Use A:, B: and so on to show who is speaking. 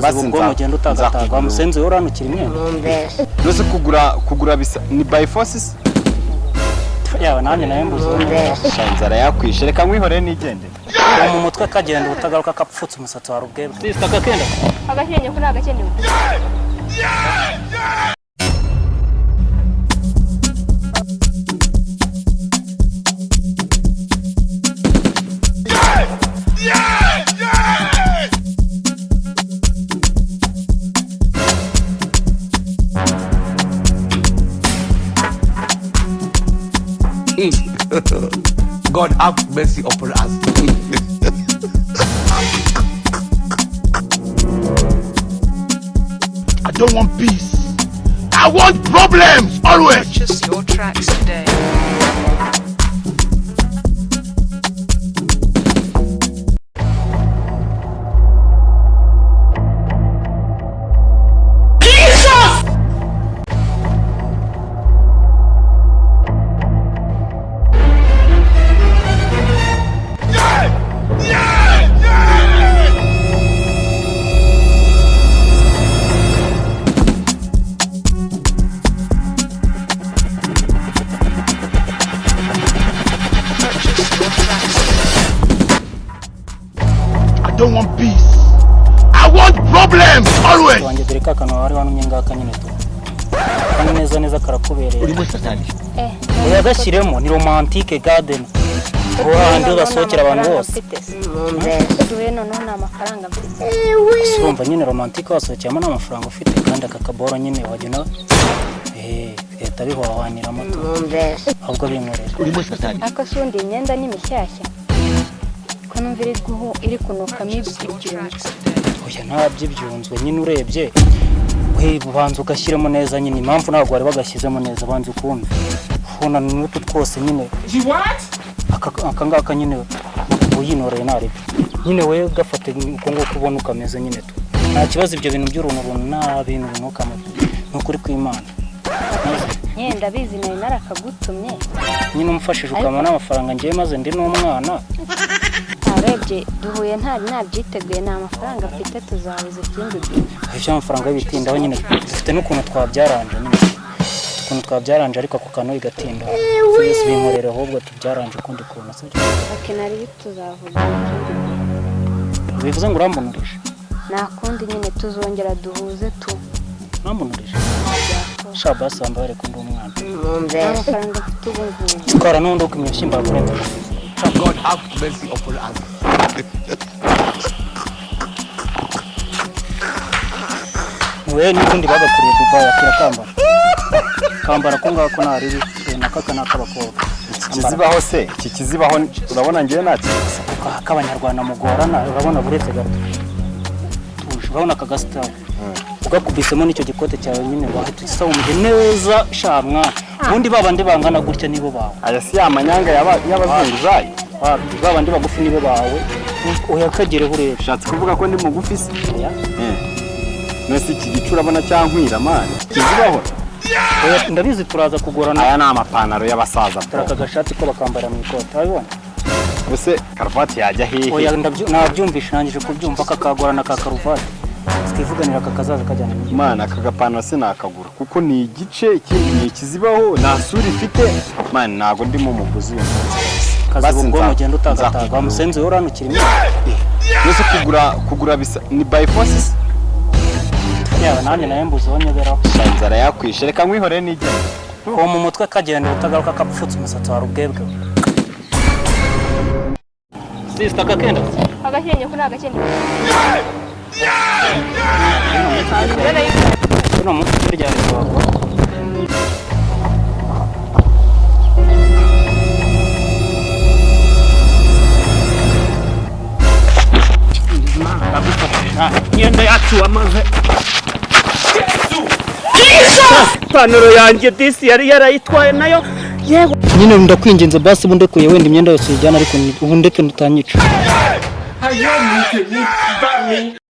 A: kazi ubwo mugenda utagataga musenzi uranukira imwe
B: nose kugura bisa ni by forces
A: yawe nanjye naye mbuzo
B: shanzara yakwishe reka mwihore nigende
A: mu mutwe kagenda utagaruka kapfutse umusatsi wa rubwe sista kakenda
C: agakenye kuri agakenye
D: God have mercy upon us. I don't want peace. I want problems always.
E: Purchase your tracks today.
D: I don't want peace. I want problems always.
A: wanjye dore kakano wari wanumye ngaka nyine tu kandi neza karakubereye
D: Uri muri satani.
A: uyagashyiremo ni romantique garden handi basohokera abantu bose
C: duwe noneho nta mafaranga mfite
A: urumva nyine romantique wasohokeyemo n'amafaranga ufite kandi akakaboro nyine wagena leta bihwahanira moto ahubwo binkorera
D: Uri muri satani.
C: ako sundi imyenda ni mishyashya ko numvira iri kunukamo ibyunzwe
A: oya ntabyibyunzwe nyine urebye ubanza ugashyiramo neza nyine impamvu ntabwo wari bagashyizemo neza banza ukumve ubona n'utu twose nyine aka ngaka nyine uyinoreye narebye nyine we gafate uko nguko ubona ukameze nyine tu nta kibazo ibyo bintu by'uruntu nta bintu binukamo ni ukuri kw'Imana
C: nyine ndabizi nari narakagutumye
A: nyine umfashije ukama n'amafaranga ngiye maze ndi n'umwana
C: arebye duhuye ntabyiteguye nta mafaranga mfite tuzabuze ikindi gihe
A: ibyo amafaranga y'ibitindaho nyine dufite n'ukuntu twabyaranje nyine ukuntu twabyaranje ariko ako kantu igatinda twese binkorera ahubwo tubyaranje ukundi kuntu
C: akenari tuzavuga ikindi gihe
A: bivuze ngo urambonurije
C: nta kundi nyine tuzongera duhuze tu
A: urambonurije shabasi wambaye ariko ndi umwana
C: nta mafaranga mfite ubu ngubu
A: twara n'undi uko imyushimba yakurenda
D: God have mercy upon us.
A: we n'ubundi bagakuriye Dubai akira kambara ko ngako naribi nakaka nakabakobwa
B: kizibaho se iki kizibaho urabona ngiye nati
A: k'abanyarwanda mugorana urabona buretse gato tuje urabona kagasita ugakubisemo n'icyo gikote cyawe nyine wahita usawumije neza shamwa ubundi babandi bangana gutya nibo bawe
B: aya si amanyanga y'abazunguzayi
A: babandi bagufi nibo bawe uyakagere urebe
B: ushatse kuvuga ko ndi mugufi se
A: oya
B: nose iki gicura abona cyankwira mani kizibaho
A: ndabizi turaza kugorana
B: aya ni amapantaro y'abasaza
A: turaka gashati ko bakambara mu ikote urabibona
B: bose karuvati yajya hehe
A: oya nabyumvisha nangije kubyumva kakagorana ka karuvati twivuganira kakazaza kajyana
B: Mana aka gapantaro sinakagura kuko ni igice ikindi ni kizibaho nta sura ifite man ntago ndimo umuguzi
A: kazi ubwo mugenda utagataga musenzi uranukira imwe
B: nose kugura bisa ni by forces
A: yawe nanjye naye mbuzo wanyoberaho
B: shanzara yakwishe reka mwihore nigende
A: uwo mu mutwe kagenda utagaruka kapfutse umusatsi wa rubwebwe sista kakenda
C: agakenye kuri agakenye
A: kuno munsi turya rero
F: Nyenda yacu amaze panoro yanjye disi yari yarayitwaye nayo yewe
A: nyine ndakwinginze basi bundekuye wenda imyenda yose yijyana ariko ubu ndeke ndutanyica